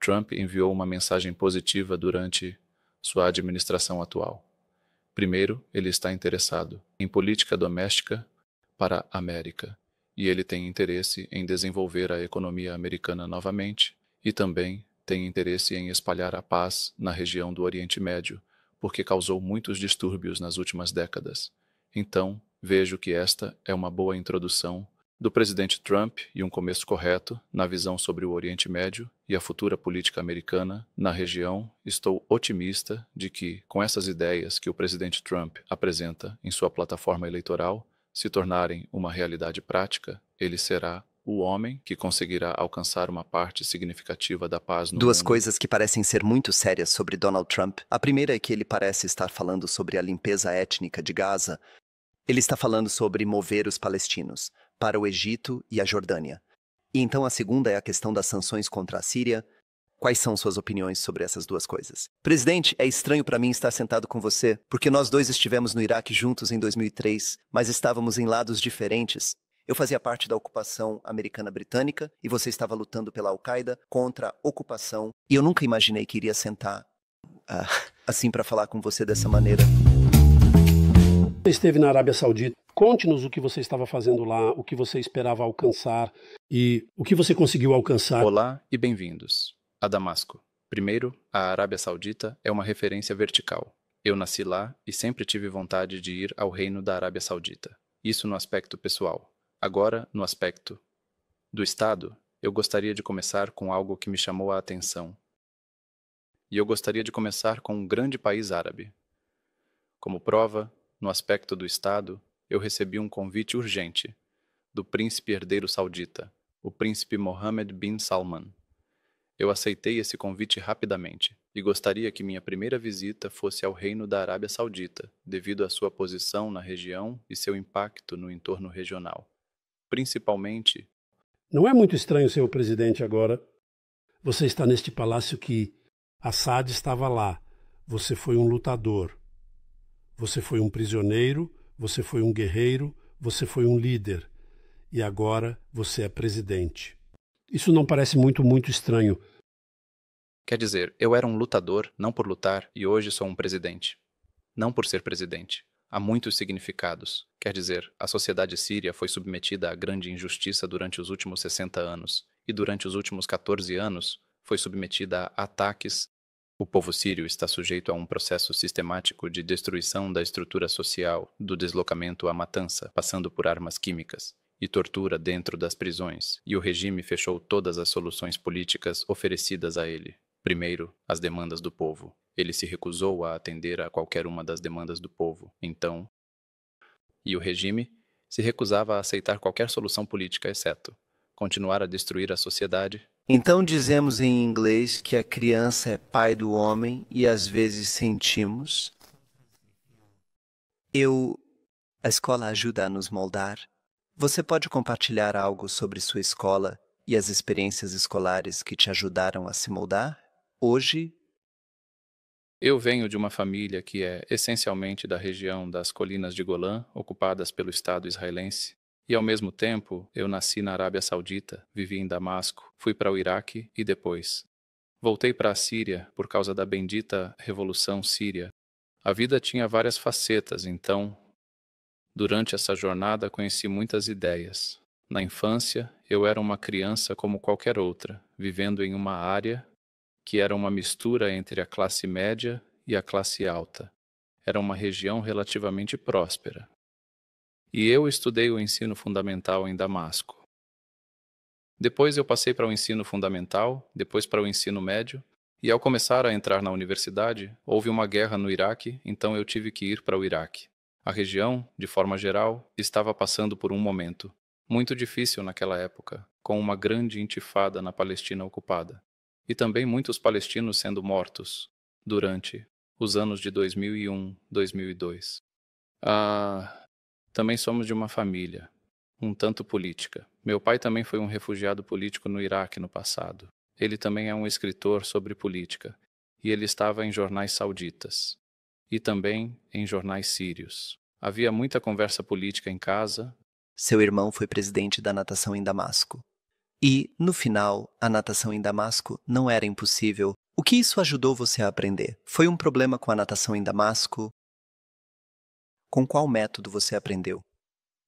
Trump enviou uma mensagem positiva durante sua administração atual. Primeiro, ele está interessado em política doméstica para a América, e ele tem interesse em desenvolver a economia americana novamente, e também tem interesse em espalhar a paz na região do Oriente Médio, porque causou muitos distúrbios nas últimas décadas. Então, vejo que esta é uma boa introdução do presidente Trump e um começo correto na visão sobre o Oriente Médio e a futura política americana na região. Estou otimista de que, com essas ideias que o presidente Trump apresenta em sua plataforma eleitoral, se tornarem uma realidade prática, ele será o homem que conseguirá alcançar uma parte significativa da paz no Duas mundo. coisas que parecem ser muito sérias sobre Donald Trump. A primeira é que ele parece estar falando sobre a limpeza étnica de Gaza. Ele está falando sobre mover os palestinos para o Egito e a Jordânia. E então a segunda é a questão das sanções contra a Síria. Quais são suas opiniões sobre essas duas coisas? Presidente, é estranho para mim estar sentado com você, porque nós dois estivemos no Iraque juntos em 2003, mas estávamos em lados diferentes. Eu fazia parte da ocupação americana-britânica e você estava lutando pela Al-Qaeda contra a ocupação. E eu nunca imaginei que iria sentar assim para falar com você dessa maneira. Você esteve na Arábia Saudita. Conte-nos o que você estava fazendo lá, o que você esperava alcançar e o que você conseguiu alcançar. Olá e bem-vindos a Damasco. Primeiro, a Arábia Saudita é uma referência vertical. Eu nasci lá e sempre tive vontade de ir ao reino da Arábia Saudita. Isso no aspecto pessoal. Agora, no aspecto do Estado, eu gostaria de começar com algo que me chamou a atenção. E eu gostaria de começar com um grande país árabe. Como prova, no aspecto do Estado, eu recebi um convite urgente do príncipe herdeiro saudita, o príncipe Mohammed bin Salman. Eu aceitei esse convite rapidamente e gostaria que minha primeira visita fosse ao reino da Arábia Saudita, devido à sua posição na região e seu impacto no entorno regional. Principalmente... Não é muito estranho ser o presidente agora. Você está neste palácio que Assad estava lá. Você foi um lutador. Você foi um prisioneiro, você foi um guerreiro, você foi um líder. E agora você é presidente. Isso não parece muito estranho. Quer dizer, eu era um lutador, não por lutar, e hoje sou um presidente. Não por ser presidente. Há muitos significados. Quer dizer, a sociedade síria foi submetida a grande injustiça durante os últimos 60 anos, e durante os últimos 14 anos foi submetida a ataques. O povo sírio está sujeito a um processo sistemático de destruição da estrutura social, do deslocamento à matança, passando por armas químicas, e tortura dentro das prisões, e o regime fechou todas as soluções políticas oferecidas a ele. Primeiro, as demandas do povo. Ele se recusou a atender a qualquer uma das demandas do povo. Então, e o regime se recusava a aceitar qualquer solução política, exceto continuar a destruir a sociedade. Então dizemos em inglês que a criança é pai do homem e às vezes sentimos. A escola ajuda a nos moldar. Você pode compartilhar algo sobre sua escola e as experiências escolares que te ajudaram a se moldar? Hoje, Eu venho de uma família que é essencialmente da região das colinas de Golã, ocupadas pelo Estado israelense. E ao mesmo tempo, eu nasci na Arábia Saudita, vivi em Damasco, fui para o Iraque e depois voltei para a Síria por causa da bendita Revolução Síria. A vida tinha várias facetas, então, durante essa jornada conheci muitas ideias. Na infância, eu era uma criança como qualquer outra, vivendo em uma área que era uma mistura entre a classe média e a classe alta. Era uma região relativamente próspera. E eu estudei o ensino fundamental em Damasco. Depois eu passei para o ensino fundamental, depois para o ensino médio, e ao começar a entrar na universidade, houve uma guerra no Iraque, então eu tive que ir para o Iraque. A região, de forma geral, estava passando por um momento muito difícil naquela época, com uma grande intifada na Palestina ocupada, e também muitos palestinos sendo mortos durante os anos de 2001, 2002. Também somos de uma família, um tanto política. Meu pai também foi um refugiado político no Iraque no passado. Ele também é um escritor sobre política, e ele estava em jornais sauditas, e também em jornais sírios. Havia muita conversa política em casa. seu irmão foi presidente da natação em Damasco. E, no final, a natação em Damasco não era impossível. O que isso ajudou você a aprender? Foi um problema com a natação em Damasco? Com qual método você aprendeu?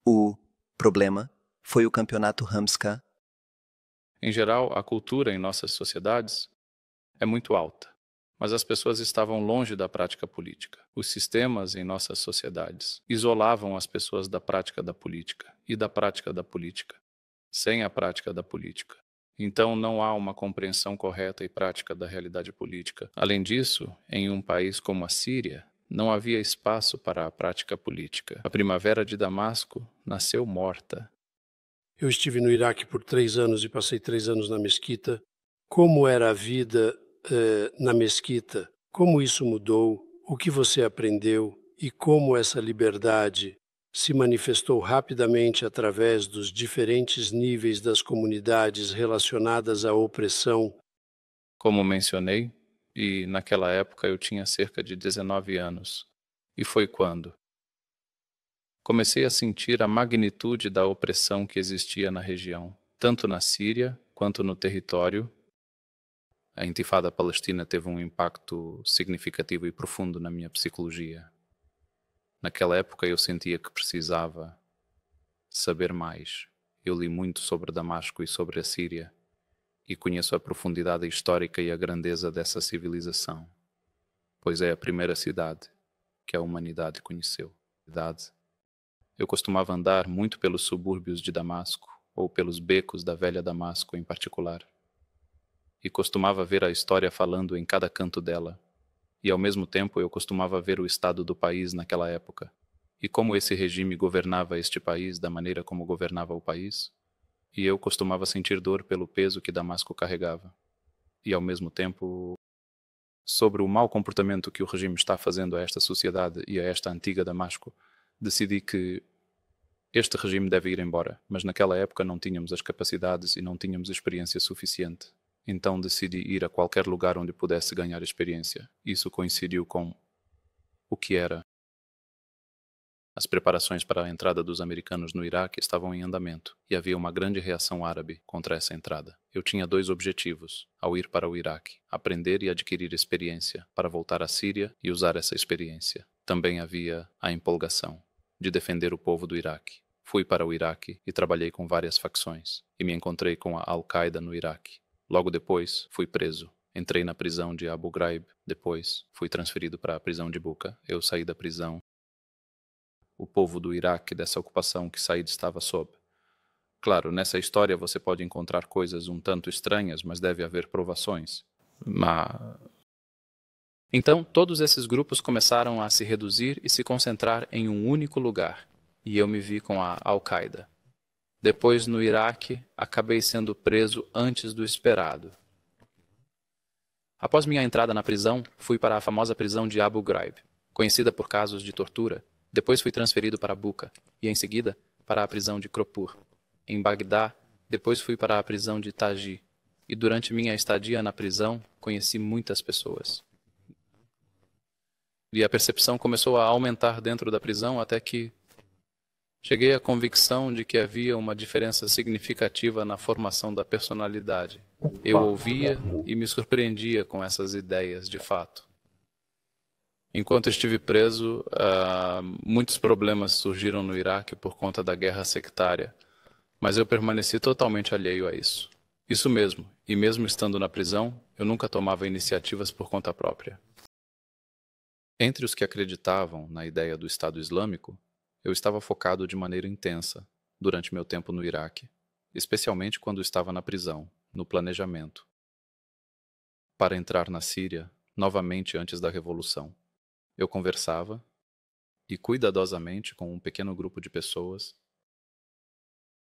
O problema foi o campeonato Hamska. Em geral, a cultura em nossas sociedades é muito alta, mas as pessoas estavam longe da prática política. Os sistemas em nossas sociedades isolavam as pessoas da prática da política e da prática da política, sem a prática da política. Então não há uma compreensão correta e prática da realidade política. Além disso, em um país como a Síria, não havia espaço para a prática política. A primavera de Damasco nasceu morta. Eu estive no Iraque por 3 anos e passei 3 anos na mesquita. Como era a vida na mesquita? Como isso mudou? O que você aprendeu? E como essa liberdade se manifestou rapidamente através dos diferentes níveis das comunidades relacionadas à opressão? Como mencionei, e naquela época eu tinha cerca de 19 anos. E foi quando comecei a sentir a magnitude da opressão que existia na região, tanto na Síria quanto no território. A intifada palestina teve um impacto significativo e profundo na minha psicologia. Naquela época eu sentia que precisava saber mais. Eu li muito sobre Damasco e sobre a Síria e conheço a profundidade histórica e a grandeza dessa civilização, pois é a primeira cidade que a humanidade conheceu. Eu costumava andar muito pelos subúrbios de Damasco, ou pelos becos da velha Damasco em particular, e costumava ver a história falando em cada canto dela, e ao mesmo tempo eu costumava ver o estado do país naquela época, e como esse regime governava este país da maneira como governava o país, e eu costumava sentir dor pelo peso que Damasco carregava, e ao mesmo tempo sobre o mau comportamento que o regime está fazendo a esta sociedade e a esta antiga Damasco, decidi que este regime deve ir embora, mas naquela época não tínhamos as capacidades e não tínhamos experiência suficiente. Então decidi ir a qualquer lugar onde pudesse ganhar experiência. Isso coincidiu com o que era. As preparações para a entrada dos americanos no Iraque estavam em andamento, e havia uma grande reação árabe contra essa entrada. Eu tinha 2 objetivos, ao ir para o Iraque: aprender e adquirir experiência, para voltar à Síria e usar essa experiência. Também havia a empolgação de defender o povo do Iraque. Fui para o Iraque e trabalhei com várias facções, e me encontrei com a Al-Qaeda no Iraque. Logo depois, fui preso. Entrei na prisão de Abu Ghraib, depois fui transferido para a prisão de Buca. Eu saí da prisão. O povo do Iraque, dessa ocupação que Said estava sob. Claro, nessa história você pode encontrar coisas um tanto estranhas, mas deve haver provações. Então, todos esses grupos começaram a se reduzir e se concentrar em um único lugar, e eu me vi com a Al-Qaeda. Depois, no Iraque, acabei sendo preso antes do esperado. Após minha entrada na prisão, fui para a famosa prisão de Abu Ghraib, conhecida por casos de tortura. Depois fui transferido para Buca, e em seguida para a prisão de Kropur. Em Bagdá, depois fui para a prisão de Taji, e durante minha estadia na prisão, conheci muitas pessoas. E a percepção começou a aumentar dentro da prisão até que cheguei à convicção de que havia uma diferença significativa na formação da personalidade. Eu ouvia e me surpreendia com essas ideias de fato. Enquanto estive preso, muitos problemas surgiram no Iraque por conta da guerra sectária, mas eu permaneci totalmente alheio a isso. Isso mesmo, e mesmo estando na prisão, eu nunca tomava iniciativas por conta própria. Entre os que acreditavam na ideia do Estado Islâmico, eu estava focado de maneira intensa durante meu tempo no Iraque, especialmente quando estava na prisão, no planejamento, para entrar na Síria novamente antes da Revolução. Eu conversava, e cuidadosamente com um pequeno grupo de pessoas,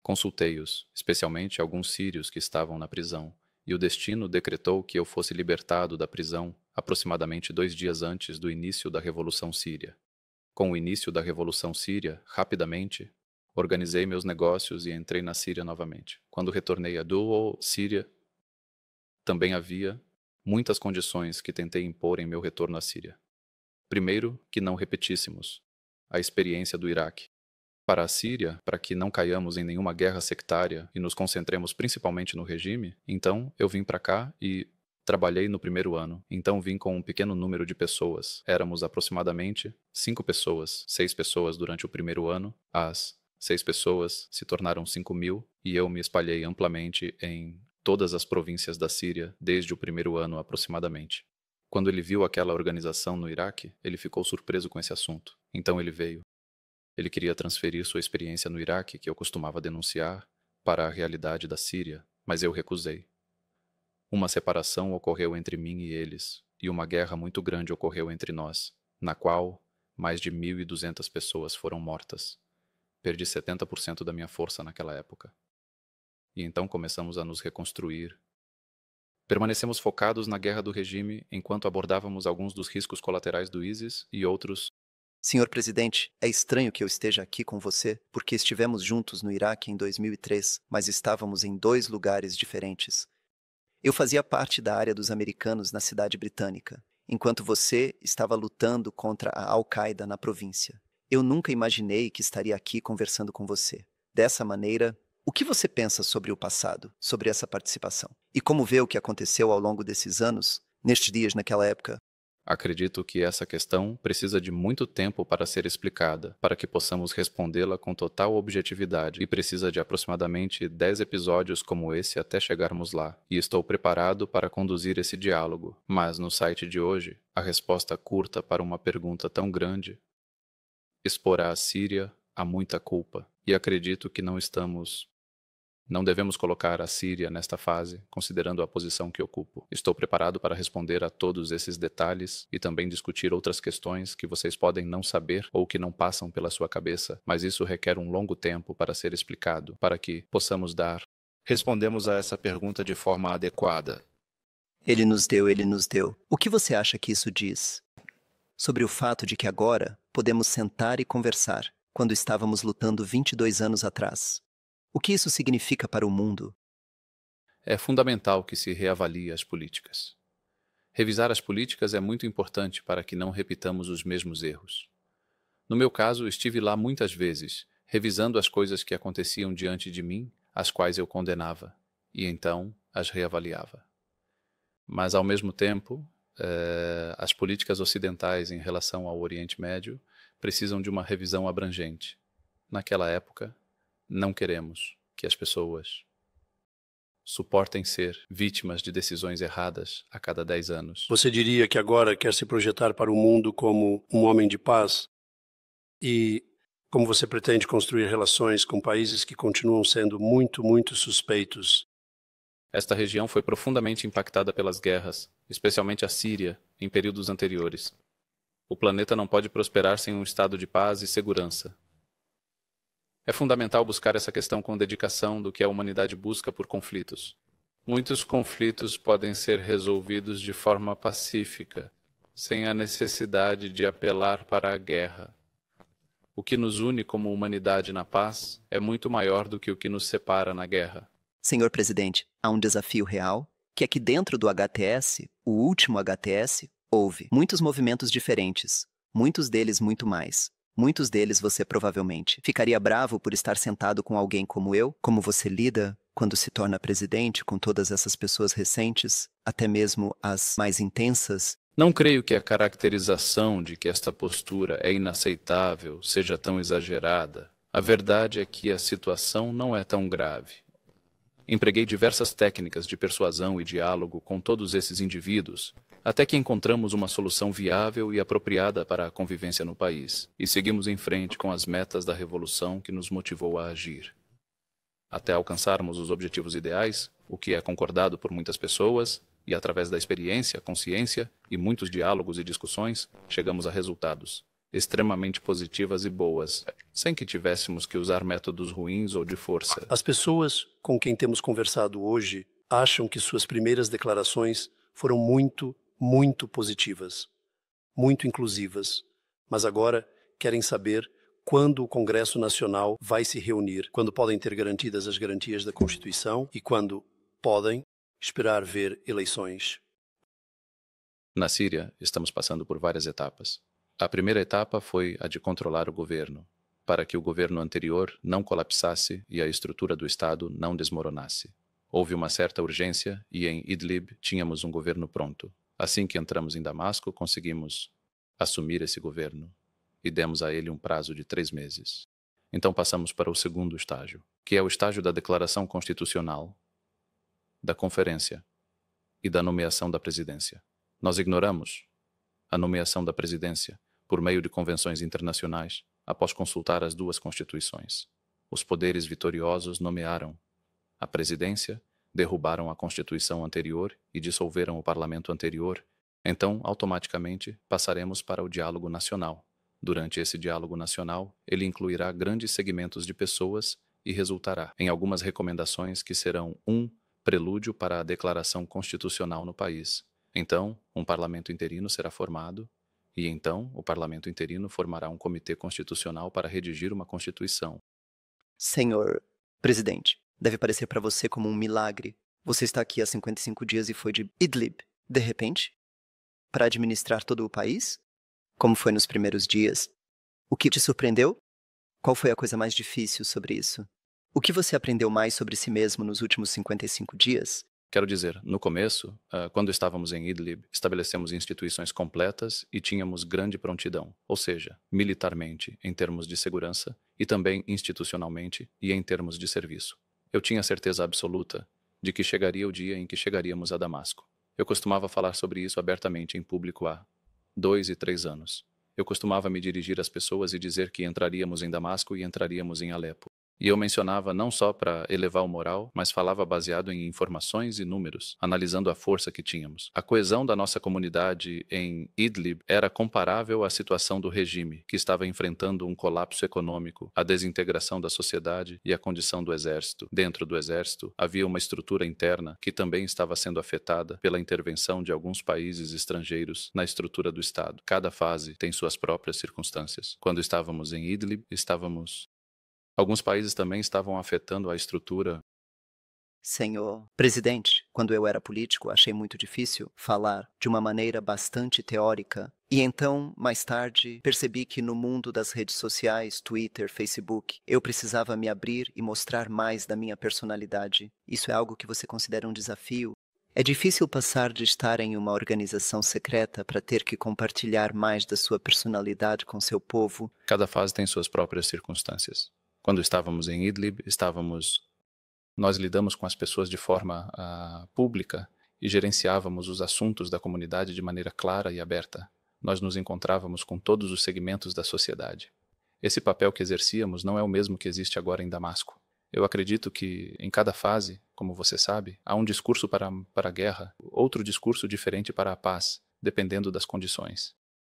consultei-os, especialmente alguns sírios que estavam na prisão, e o destino decretou que eu fosse libertado da prisão aproximadamente 2 dias antes do início da Revolução Síria. Com o início da Revolução Síria, rapidamente, organizei meus negócios e entrei na Síria novamente. Quando retornei a Duo, Síria, também havia muitas condições que tentei impor em meu retorno à Síria. Primeiro, que não repetíssemos a experiência do Iraque. para a Síria, para que não caiamos em nenhuma guerra sectária e nos concentremos principalmente no regime, então eu vim para cá e trabalhei no primeiro ano. Então vim com um pequeno número de pessoas. Éramos aproximadamente 5 pessoas, 6 pessoas durante o primeiro ano. As 6 pessoas se tornaram 5.000 e eu me espalhei amplamente em todas as províncias da Síria desde o primeiro ano aproximadamente. Quando ele viu aquela organização no Iraque, ele ficou surpreso com esse assunto. Então ele veio. Ele queria transferir sua experiência no Iraque, que eu costumava denunciar, para a realidade da Síria, mas eu recusei. Uma separação ocorreu entre mim e eles, e uma guerra muito grande ocorreu entre nós, na qual mais de 1.200 pessoas foram mortas. Perdi 70% da minha força naquela época. E então começamos a nos reconstruir. Permanecemos focados na guerra do regime enquanto abordávamos alguns dos riscos colaterais do ISIS e outros. Senhor presidente, é estranho que eu esteja aqui com você, porque estivemos juntos no Iraque em 2003, mas estávamos em 2 lugares diferentes. Eu fazia parte da área dos americanos na cidade britânica, enquanto você estava lutando contra a Al-Qaeda na província. Eu nunca imaginei que estaria aqui conversando com você. Dessa maneira, o que você pensa sobre o passado, sobre essa participação? E como vê o que aconteceu ao longo desses anos, nestes dias, naquela época? Acredito que essa questão precisa de muito tempo para ser explicada, para que possamos respondê-la com total objetividade, e precisa de aproximadamente 10 episódios como esse até chegarmos lá. E estou preparado para conduzir esse diálogo, mas no site de hoje, a resposta curta para uma pergunta tão grande exporá a Síria a muita culpa, e acredito que não devemos colocar a Síria nesta fase, considerando a posição que ocupo. Estou preparado para responder a todos esses detalhes e também discutir outras questões que vocês podem não saber ou que não passam pela sua cabeça, mas isso requer um longo tempo para ser explicado, para que possamos dar. Respondemos a essa pergunta de forma adequada. Ele nos deu. O que você acha que isso diz? Sobre o fato de que agora podemos sentar e conversar, quando estávamos lutando 22 anos atrás. O que isso significa para o mundo? É fundamental que se reavalie as políticas. Revisar as políticas é muito importante para que não repitamos os mesmos erros. No meu caso, estive lá muitas vezes, revisando as coisas que aconteciam diante de mim, as quais eu condenava, e então as reavaliava. Mas, ao mesmo tempo, as políticas ocidentais em relação ao Oriente Médio precisam de uma revisão abrangente. Naquela época, não queremos que as pessoas suportem ser vítimas de decisões erradas a cada 10 anos. Você diria que agora quer se projetar para o mundo como um homem de paz? E como você pretende construir relações com países que continuam sendo muito, muito suspeitos? Esta região foi profundamente impactada pelas guerras, especialmente a Síria, em períodos anteriores. O planeta não pode prosperar sem um estado de paz e segurança. É fundamental buscar essa questão com dedicação do que a humanidade busca por conflitos. Muitos conflitos podem ser resolvidos de forma pacífica, sem a necessidade de apelar para a guerra. O que nos une como humanidade na paz é muito maior do que o que nos separa na guerra. Senhor presidente, há um desafio real, que é que dentro do HTS, o último HTS, houve muitos movimentos diferentes, muitos deles muito mais. Muitos deles você provavelmente ficaria bravo por estar sentado com alguém como eu? Como você lida quando se torna presidente com todas essas pessoas recentes, até mesmo as mais intensas? Não creio que a caracterização de que esta postura é inaceitável seja tão exagerada. A verdade é que a situação não é tão grave. Empreguei diversas técnicas de persuasão e diálogo com todos esses indivíduos, até que encontramos uma solução viável e apropriada para a convivência no país, e seguimos em frente com as metas da revolução que nos motivou a agir. Até alcançarmos os objetivos ideais, o que é concordado por muitas pessoas, e através da experiência, consciência e muitos diálogos e discussões, chegamos a resultados extremamente positivas e boas, sem que tivéssemos que usar métodos ruins ou de força. As pessoas com quem temos conversado hoje acham que suas primeiras declarações foram muito positivas, muito inclusivas, mas agora querem saber quando o Congresso Nacional vai se reunir, quando podem ter garantidas as garantias da Constituição e quando podem esperar ver eleições. Na Síria, estamos passando por várias etapas. A primeira etapa foi a de controlar o governo. para que o governo anterior não colapsasse e a estrutura do Estado não desmoronasse. Houve uma certa urgência e em Idlib tínhamos um governo pronto. Assim que entramos em Damasco, conseguimos assumir esse governo e demos a ele um prazo de 3 meses. Então passamos para o segundo estágio, que é o estágio da declaração constitucional, da conferência e da nomeação da presidência. Nós ignoramos a nomeação da presidência por meio de convenções internacionais, após consultar as duas constituições. Os poderes vitoriosos nomearam a presidência, derrubaram a constituição anterior e dissolveram o parlamento anterior. Então, automaticamente, passaremos para o diálogo nacional. Durante esse diálogo nacional, ele incluirá grandes segmentos de pessoas e resultará em algumas recomendações que serão prelúdio para a declaração constitucional no país. Então, um parlamento interino será formado e então o parlamento interino formará um comitê constitucional para redigir uma constituição. Senhor presidente, deve parecer para você como um milagre. Você está aqui há 55 dias e foi de Idlib, de repente, para administrar todo o país? Como foi nos primeiros dias? O que te surpreendeu? Qual foi a coisa mais difícil sobre isso? O que você aprendeu mais sobre si mesmo nos últimos 55 dias? Quero dizer, no começo, quando estávamos em Idlib, estabelecemos instituições completas e tínhamos grande prontidão, ou seja, militarmente, em termos de segurança, e também institucionalmente e em termos de serviço. Eu tinha certeza absoluta de que chegaria o dia em que chegaríamos a Damasco. Eu costumava falar sobre isso abertamente em público há 2 e 3 anos. Eu costumava me dirigir às pessoas e dizer que entraríamos em Damasco e entraríamos em Alepo. E eu mencionava não só para elevar o moral, mas falava baseado em informações e números, analisando a força que tínhamos. A coesão da nossa comunidade em Idlib era comparável à situação do regime, que estava enfrentando um colapso econômico, a desintegração da sociedade e a condição do exército. Dentro do exército, havia uma estrutura interna que também estava sendo afetada pela intervenção de alguns países estrangeiros na estrutura do Estado. Cada fase tem suas próprias circunstâncias. Quando estávamos em Idlib, alguns países também estavam afetando a estrutura. Senhor presidente, quando eu era político, achei muito difícil falar de uma maneira bastante teórica. E então, mais tarde, percebi que no mundo das redes sociais, Twitter, Facebook, eu precisava me abrir e mostrar mais da minha personalidade. Isso é algo que você considera um desafio? É difícil passar de estar em uma organização secreta para ter que compartilhar mais da sua personalidade com seu povo? Cada fase tem suas próprias circunstâncias. Quando estávamos em Idlib, nós lidamos com as pessoas de forma pública e gerenciávamos os assuntos da comunidade de maneira clara e aberta. Nós nos encontrávamos com todos os segmentos da sociedade. Esse papel que exercíamos não é o mesmo que existe agora em Damasco. Eu acredito que, em cada fase, como você sabe, há um discurso para a guerra, outro discurso diferente para a paz, dependendo das condições.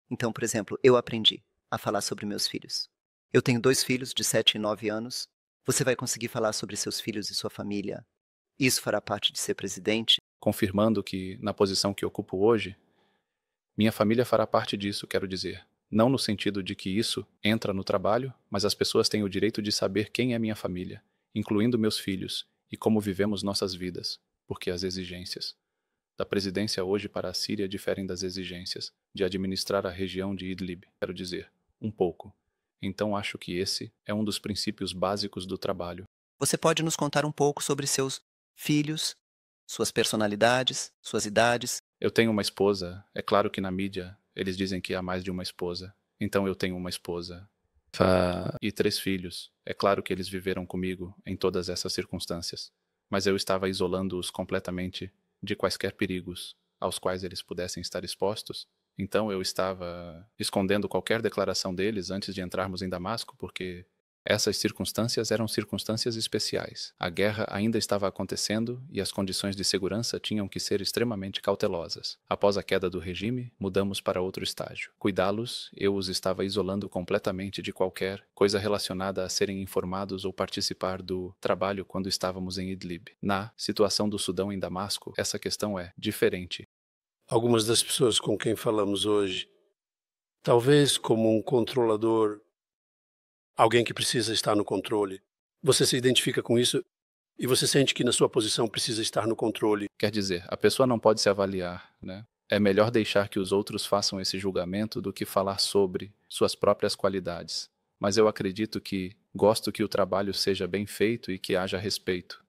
Então, por exemplo, eu aprendi a falar sobre meus filhos. Eu tenho 2 filhos de 7 e 9 anos. Você vai conseguir falar sobre seus filhos e sua família? Isso fará parte de ser presidente? Confirmando que, na posição que ocupo hoje, minha família fará parte disso, quero dizer. Não no sentido de que isso entra no trabalho, mas as pessoas têm o direito de saber quem é minha família, incluindo meus filhos, e como vivemos nossas vidas, porque as exigências da presidência hoje para a Síria diferem das exigências de administrar a região de Idlib, quero dizer, um pouco. Então acho que esse é um dos princípios básicos do trabalho. Você pode nos contar um pouco sobre seus filhos, suas personalidades, suas idades? Eu tenho uma esposa. É claro que na mídia eles dizem que há mais de uma esposa. Então eu tenho uma esposa e 3 filhos. É claro que eles viveram comigo em todas essas circunstâncias. Mas eu estava isolando-os completamente de quaisquer perigos aos quais eles pudessem estar expostos. Então eu estava escondendo qualquer declaração deles antes de entrarmos em Damasco, porque essas circunstâncias eram circunstâncias especiais. A guerra ainda estava acontecendo e as condições de segurança tinham que ser extremamente cautelosas. Após a queda do regime, mudamos para outro estágio. Cuidá-los, eu os estava isolando completamente de qualquer coisa relacionada a serem informados ou participar do trabalho quando estávamos em Idlib. Na situação do Sudão em Damasco, essa questão é diferente. Algumas das pessoas com quem falamos hoje, talvez como um controlador, alguém que precisa estar no controle. Você se identifica com isso e você sente que na sua posição precisa estar no controle. Quer dizer, a pessoa não pode se avaliar, né? É melhor deixar que os outros façam esse julgamento do que falar sobre suas próprias qualidades. Mas eu acredito que gosto que o trabalho seja bem feito e que haja respeito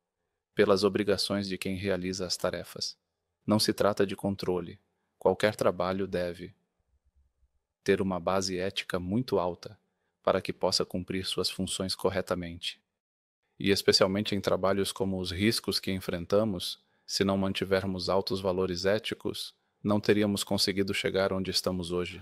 pelas obrigações de quem realiza as tarefas. Não se trata de controle. Qualquer trabalho deve ter uma base ética muito alta para que possa cumprir suas funções corretamente. E especialmente em trabalhos como os riscos que enfrentamos, se não mantivermos altos valores éticos, não teríamos conseguido chegar onde estamos hoje.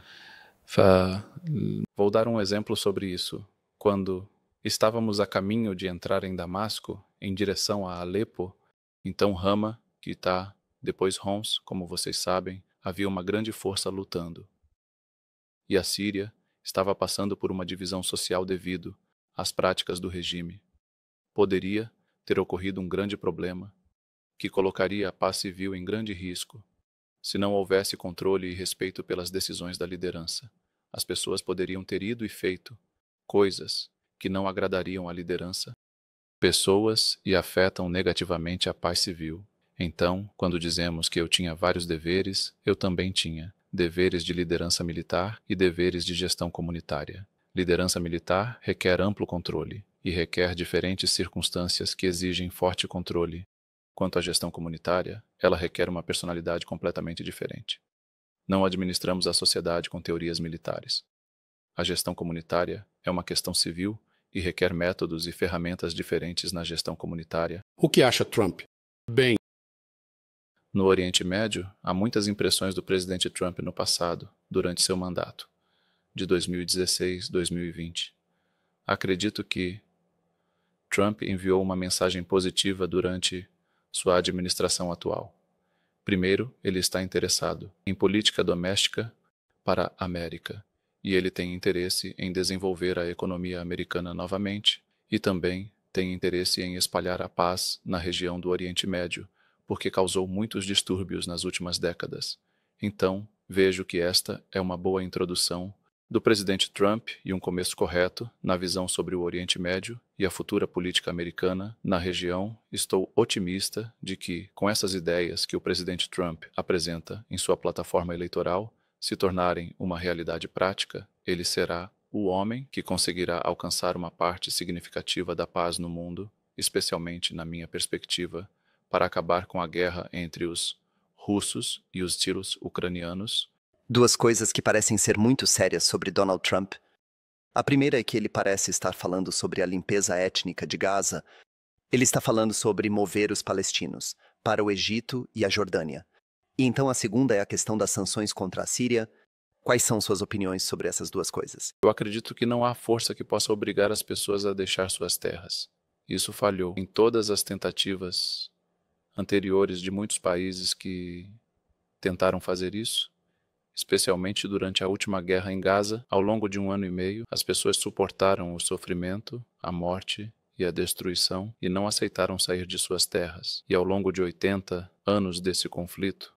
Vou dar um exemplo sobre isso. Quando estávamos a caminho de entrar em Damasco, em direção a Alepo, então Rama, que está depois Homs, como vocês sabem, havia uma grande força lutando. E a Síria estava passando por uma divisão social devido às práticas do regime. Poderia ter ocorrido um grande problema, que colocaria a paz civil em grande risco, se não houvesse controle e respeito pelas decisões da liderança. As pessoas poderiam ter ido e feito coisas que não agradariam à liderança, pessoas e afetam negativamente a paz civil. Então, quando dizemos que eu tinha vários deveres, eu também tinha deveres de liderança militar e deveres de gestão comunitária. Liderança militar requer amplo controle e requer diferentes circunstâncias que exigem forte controle. Quanto à gestão comunitária, ela requer uma personalidade completamente diferente. Não administramos a sociedade com teorias militares. A gestão comunitária é uma questão civil e requer métodos e ferramentas diferentes na gestão comunitária. O que acha Trump? Bem, No Oriente Médio, há muitas impressões do presidente Trump no passado, durante seu mandato, de 2016-2020. Acredito que Trump enviou uma mensagem positiva durante sua administração atual. Primeiro, ele está interessado em política doméstica para a América, e ele tem interesse em desenvolver a economia americana novamente, e também tem interesse em espalhar a paz na região do Oriente Médio, porque causou muitos distúrbios nas últimas décadas. Então, vejo que esta é uma boa introdução do presidente Trump e um começo correto na visão sobre o Oriente Médio e a futura política americana na região. Estou otimista de que, com essas ideias que o presidente Trump apresenta em sua plataforma eleitoral, se tornarem uma realidade prática, ele será o homem que conseguirá alcançar uma parte significativa da paz no mundo, especialmente na minha perspectiva, para acabar com a guerra entre os russos e os tiros ucranianos. Duas coisas que parecem ser muito sérias sobre Donald Trump. A primeira é que ele parece estar falando sobre a limpeza étnica de Gaza. Ele está falando sobre mover os palestinos para o Egito e a Jordânia. E então a segunda é a questão das sanções contra a Síria. Quais são suas opiniões sobre essas duas coisas? Eu acredito que não há força que possa obrigar as pessoas a deixar suas terras. Isso falhou em todas as tentativas anteriores de muitos países que tentaram fazer isso, especialmente durante a última guerra em Gaza. Ao longo de 1 ano e meio, as pessoas suportaram o sofrimento, a morte e a destruição e não aceitaram sair de suas terras. E ao longo de 80 anos desse conflito,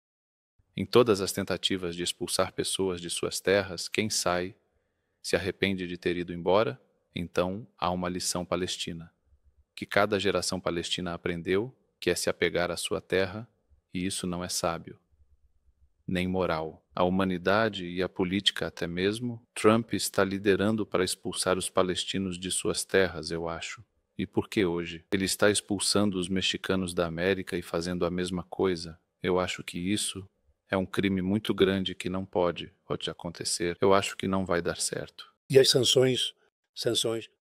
em todas as tentativas de expulsar pessoas de suas terras, quem sai se arrepende de ter ido embora. Então há uma lição palestina, que cada geração palestina aprendeu, que é se apegar à sua terra, e isso não é sábio, nem moral. A humanidade e a política até mesmo, Trump está liderando para expulsar os palestinos de suas terras, eu acho. E por que hoje? Ele está expulsando os mexicanos da América e fazendo a mesma coisa. Eu acho que isso é um crime muito grande que não pode acontecer. Eu acho que não vai dar certo. e as sanções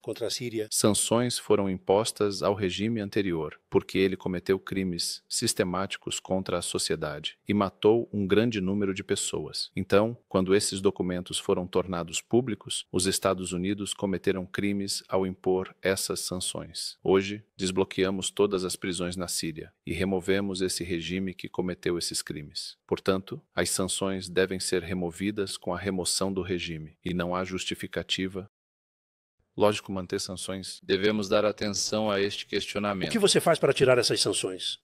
contra a Síria? Sanções foram impostas ao regime anterior, porque ele cometeu crimes sistemáticos contra a sociedade e matou um grande número de pessoas. Então, quando esses documentos foram tornados públicos, os Estados Unidos cometeram crimes ao impor essas sanções. Hoje, desbloqueamos todas as prisões na Síria e removemos esse regime que cometeu esses crimes. Portanto, as sanções devem ser removidas com a remoção do regime, e não há justificativa. Lógico, manter sanções. Devemos dar atenção a este O questionamento. que você faz para tirar essas sanções?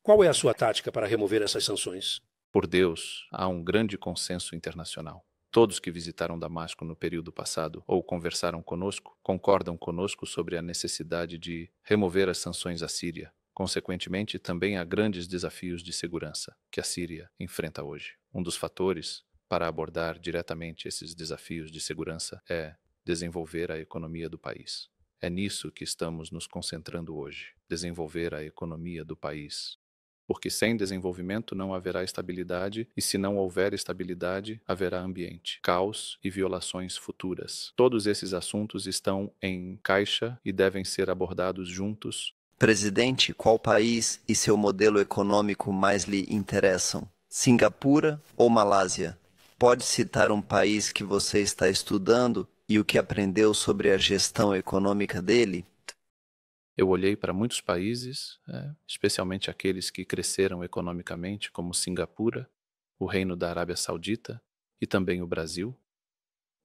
Qual é a sua tática para remover essas sanções? Por Deus, há um grande consenso internacional. Todos que visitaram Damasco no período passado ou conversaram conosco concordam conosco sobre a necessidade de remover as sanções à Síria. Consequentemente, também há grandes desafios de segurança que a Síria enfrenta hoje. Um dos fatores para abordar diretamente esses desafios de segurança é desenvolver a economia do país. É nisso que estamos nos concentrando hoje, desenvolver a economia do país. Porque sem desenvolvimento não haverá estabilidade, e se não houver estabilidade, haverá ambiente, caos e violações futuras. Todos esses assuntos estão em caixa e devem ser abordados juntos. Presidente, qual país e seu modelo econômico mais lhe interessam? Singapura ou Malásia? Pode citar um país que você está estudando e o que aprendeu sobre a gestão econômica dele? Eu olhei para muitos países, especialmente aqueles que cresceram economicamente, como Singapura, o Reino da Arábia Saudita e também o Brasil.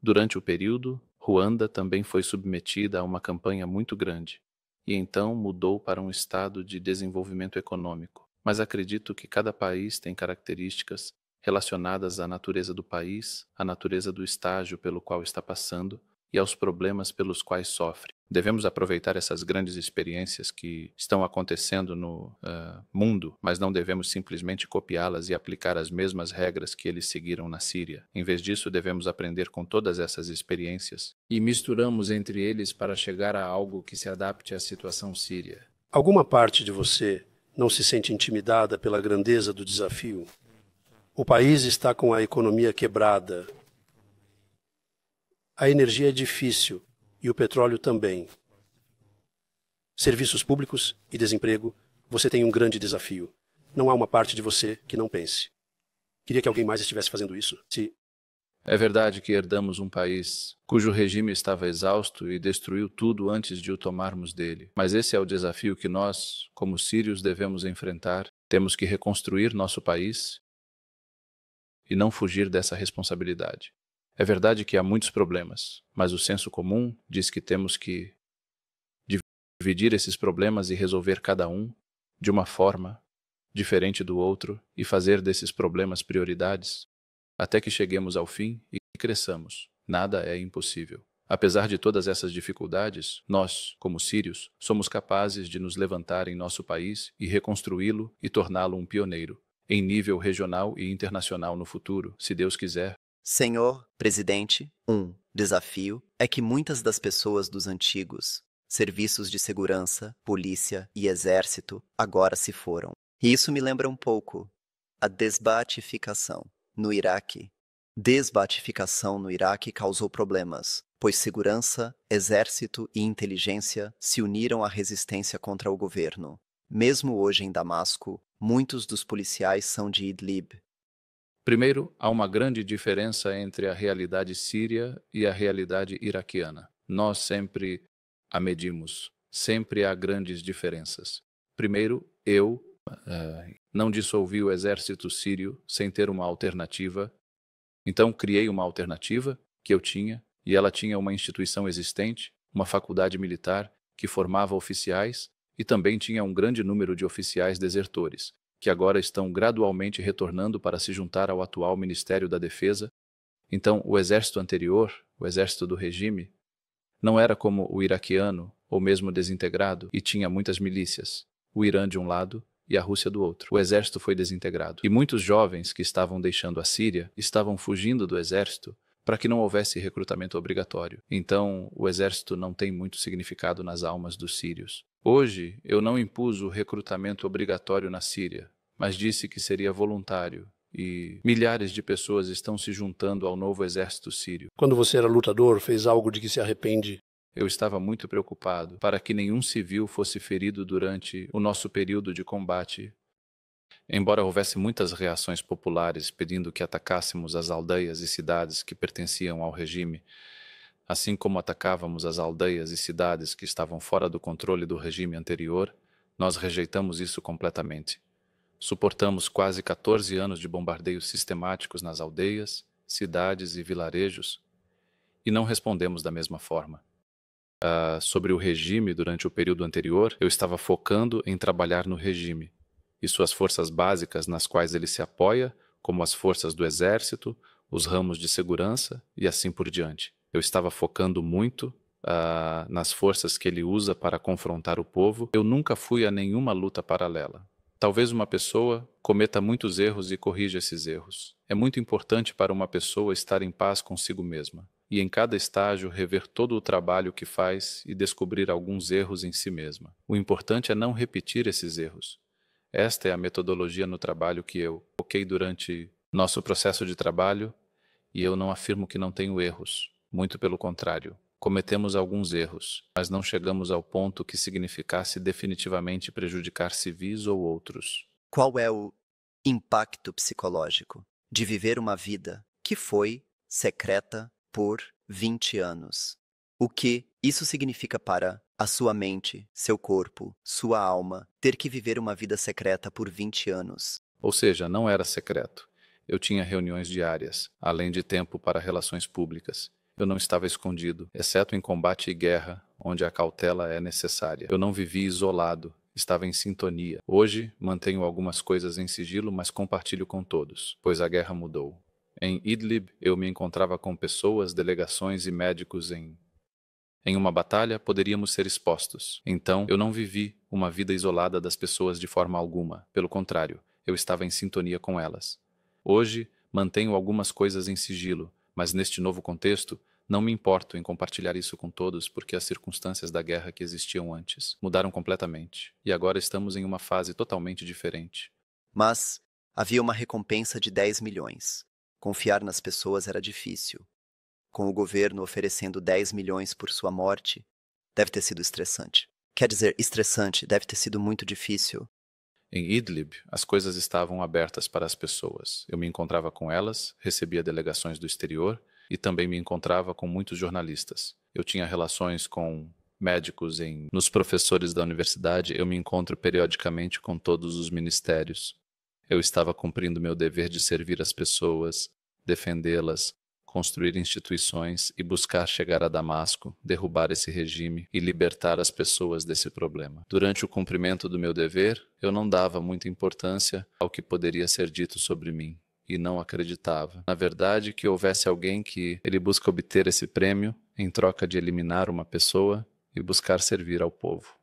Durante o período, Ruanda também foi submetida a uma campanha muito grande e então mudou para um estado de desenvolvimento econômico. Mas acredito que cada país tem características relacionadas à natureza do país, à natureza do estágio pelo qual está passando e aos problemas pelos quais sofre. Devemos aproveitar essas grandes experiências que estão acontecendo no mundo, mas não devemos simplesmente copiá-las e aplicar as mesmas regras que eles seguiram na Síria. Em vez disso, devemos aprender com todas essas experiências e misturamos entre eles para chegar a algo que se adapte à situação síria. Alguma parte de você não se sente intimidada pela grandeza do desafio? O país está com a economia quebrada. A energia é difícil e o petróleo também. Serviços públicos e desemprego, você tem um grande desafio. Não há uma parte de você que não pense. Queria que alguém mais estivesse fazendo isso. É verdade que herdamos um país cujo regime estava exausto e destruiu tudo antes de o tomarmos dele. Mas esse é o desafio que nós, como sírios, devemos enfrentar. Temos que reconstruir nosso país e não fugir dessa responsabilidade. É verdade que há muitos problemas, mas o senso comum diz que temos que dividir esses problemas e resolver cada um de uma forma diferente do outro e fazer desses problemas prioridades até que cheguemos ao fim e cresçamos. Nada é impossível. Apesar de todas essas dificuldades, nós, como sírios, somos capazes de nos levantar em nosso país e reconstruí-lo e torná-lo um pioneiro, em nível regional e internacional no futuro, se Deus quiser. Senhor presidente, um desafio é que muitas das pessoas dos antigos serviços de segurança, polícia e exército agora se foram. E isso me lembra um pouco a desbatificação no Iraque. Desbatificação no Iraque causou problemas, pois segurança, exército e inteligência se uniram à resistência contra o governo. Mesmo hoje em Damasco, muitos dos policiais são de Idlib. Primeiro, há uma grande diferença entre a realidade síria e a realidade iraquiana. Nós sempre a medimos. Sempre há grandes diferenças. Primeiro, eu não dissolvi o exército sírio sem ter uma alternativa. Então, criei uma alternativa que eu tinha, e ela tinha uma instituição existente, uma faculdade militar que formava oficiais e também tinha um grande número de oficiais desertores, que agora estão gradualmente retornando para se juntar ao atual Ministério da Defesa. Então, o exército anterior, o exército do regime, não era como o iraquiano, ou mesmo desintegrado, e tinha muitas milícias, o Irã de um lado e a Rússia do outro. O exército foi desintegrado. E muitos jovens que estavam deixando a Síria estavam fugindo do exército para que não houvesse recrutamento obrigatório. Então, o exército não tem muito significado nas almas dos sírios. Hoje, eu não impus o recrutamento obrigatório na Síria, mas disse que seria voluntário. E milhares de pessoas estão se juntando ao novo exército sírio. Quando você era lutador, fez algo de que se arrepende? Eu estava muito preocupado para que nenhum civil fosse ferido durante o nosso período de combate. Embora houvesse muitas reações populares pedindo que atacássemos as aldeias e cidades que pertenciam ao regime, assim como atacávamos as aldeias e cidades que estavam fora do controle do regime anterior, nós rejeitamos isso completamente. Suportamos quase 14 anos de bombardeios sistemáticos nas aldeias, cidades e vilarejos e não respondemos da mesma forma. Sobre o regime durante o período anterior, eu estava focando em trabalhar no regime e suas forças básicas nas quais ele se apoia, como as forças do exército, os ramos de segurança e assim por diante. Eu estava focando muito nas forças que ele usa para confrontar o povo. Eu nunca fui a nenhuma luta paralela. Talvez uma pessoa cometa muitos erros e corrija esses erros. É muito importante para uma pessoa estar em paz consigo mesma. e em cada estágio rever todo o trabalho que faz e descobrir alguns erros em si mesma. O importante é não repetir esses erros. Esta é a metodologia no trabalho que eu foquei durante nosso processo de trabalho, e eu não afirmo que não tenho erros. Muito pelo contrário. Cometemos alguns erros, mas não chegamos ao ponto que significasse definitivamente prejudicar civis ou outros. Qual é o impacto psicológico de viver uma vida que foi secreta por 20 anos? O que isso significa para a sua mente, seu corpo, sua alma, ter que viver uma vida secreta por 20 anos? Ou seja, não era secreto. Eu tinha reuniões diárias, além de tempo para relações públicas. Eu não estava escondido, exceto em combate e guerra, onde a cautela é necessária. Eu não vivia isolado, estava em sintonia. Hoje, mantenho algumas coisas em sigilo, mas compartilho com todos, pois a guerra mudou. Em Idlib, eu me encontrava com pessoas, delegações e médicos em uma batalha, poderíamos ser expostos. Então, eu não vivi uma vida isolada das pessoas de forma alguma. Pelo contrário, eu estava em sintonia com elas. Hoje, mantenho algumas coisas em sigilo, mas neste novo contexto, não me importo em compartilhar isso com todos porque as circunstâncias da guerra que existiam antes mudaram completamente. E agora estamos em uma fase totalmente diferente. Mas havia uma recompensa de 10 milhões. Confiar nas pessoas era difícil. Com o governo oferecendo 10 milhões por sua morte, deve ter sido estressante. Quer dizer, estressante, deve ter sido muito difícil. Em Idlib, as coisas estavam abertas para as pessoas. Eu me encontrava com elas, recebia delegações do exterior e também me encontrava com muitos jornalistas. Eu tinha relações com médicos nos professores da universidade, eu me encontro periodicamente com todos os ministérios. Eu estava cumprindo meu dever de servir as pessoas, defendê-las, construir instituições e buscar chegar a Damasco, derrubar esse regime e libertar as pessoas desse problema. Durante o cumprimento do meu dever, eu não dava muita importância ao que poderia ser dito sobre mim e não acreditava. Na verdade, que houvesse alguém que ele busca obter esse prêmio em troca de eliminar uma pessoa e buscar servir ao povo.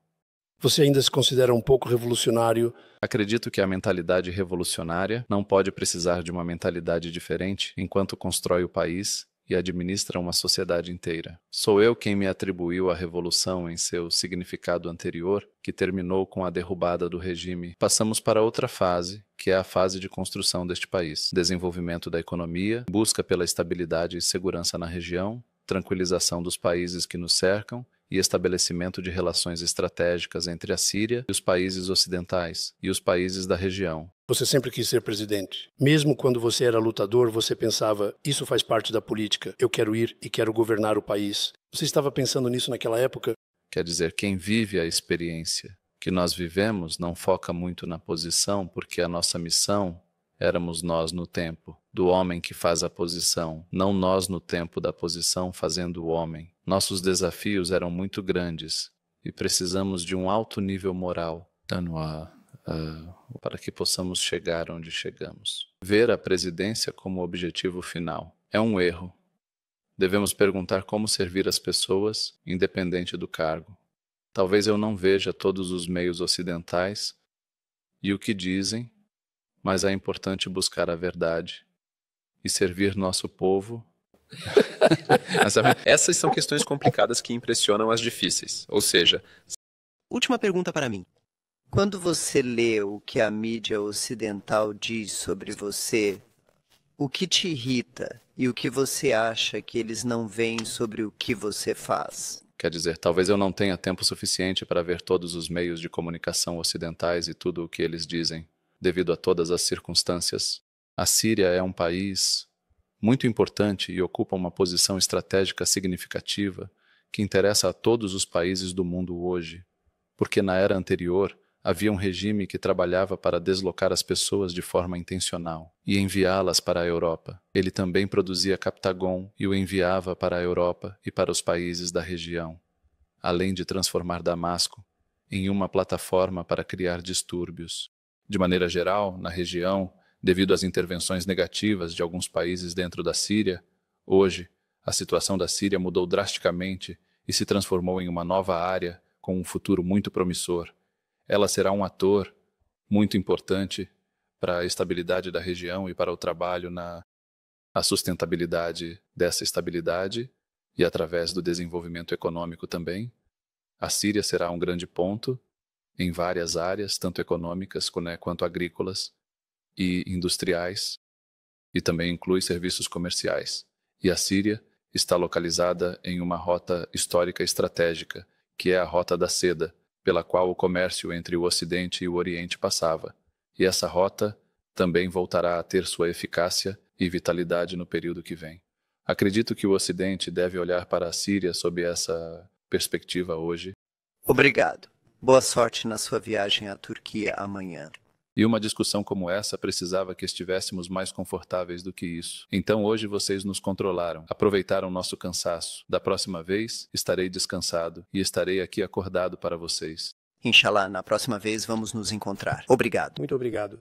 Você ainda se considera um pouco revolucionário? Acredito que a mentalidade revolucionária não pode precisar de uma mentalidade diferente enquanto constrói o país e administra uma sociedade inteira. Sou eu quem me atribuiu a revolução em seu significado anterior, que terminou com a derrubada do regime. Passamos para outra fase, que é a fase de construção deste país. Desenvolvimento da economia, busca pela estabilidade e segurança na região, tranquilização dos países que nos cercam, e estabelecimento de relações estratégicas entre a Síria e os países ocidentais e os países da região. Você sempre quis ser presidente. Mesmo quando você era lutador, você pensava, isso faz parte da política, eu quero ir e quero governar o país. Você estava pensando nisso naquela época? Quer dizer, quem vive a experiência que nós vivemos não foca muito na posição, porque a nossa missão éramos nós no tempo do homem que faz a posição, não nós no tempo da posição fazendo o homem. Nossos desafios eram muito grandes e precisamos de um alto nível moral para que possamos chegar onde chegamos. Ver a presidência como objetivo final é um erro. Devemos perguntar como servir as pessoas, independente do cargo. Talvez eu não veja todos os meios ocidentais e o que dizem, mas é importante buscar a verdade e servir nosso povo. Essas são questões complicadas que impressionam as difíceis. Ou seja, Última pergunta para mim. Quando você lê o que a mídia ocidental diz sobre você, o que te irrita e o que você acha que eles não veem sobre o que você faz? Quer dizer, talvez eu não tenha tempo suficiente para ver todos os meios de comunicação ocidentais e tudo o que eles dizem, devido a todas as circunstâncias. A Síria é um país muito importante e ocupa uma posição estratégica significativa que interessa a todos os países do mundo hoje, porque na era anterior havia um regime que trabalhava para deslocar as pessoas de forma intencional e enviá-las para a Europa. Ele também produzia Captagon e o enviava para a Europa e para os países da região, além de transformar Damasco em uma plataforma para criar distúrbios. De maneira geral, na região, devido às intervenções negativas de alguns países dentro da Síria, hoje a situação da Síria mudou drasticamente e se transformou em uma nova área com um futuro muito promissor. Ela será um ator muito importante para a estabilidade da região e para o trabalho a sustentabilidade dessa estabilidade e através do desenvolvimento econômico também. A Síria será um grande ponto em várias áreas, tanto econômicas quanto agrícolas e industriais, e também inclui serviços comerciais. E a Síria está localizada em uma rota histórica estratégica, que é a Rota da Seda, pela qual o comércio entre o Ocidente e o Oriente passava. E essa rota também voltará a ter sua eficácia e vitalidade no período que vem. Acredito que o Ocidente deve olhar para a Síria sob essa perspectiva hoje. Obrigado. Boa sorte na sua viagem à Turquia amanhã. E uma discussão como essa precisava que estivéssemos mais confortáveis do que isso. Então hoje vocês nos controlaram, aproveitaram nosso cansaço. Da próxima vez, estarei descansado e estarei aqui acordado para vocês. Inshallah, na próxima vez vamos nos encontrar. Obrigado. Muito obrigado.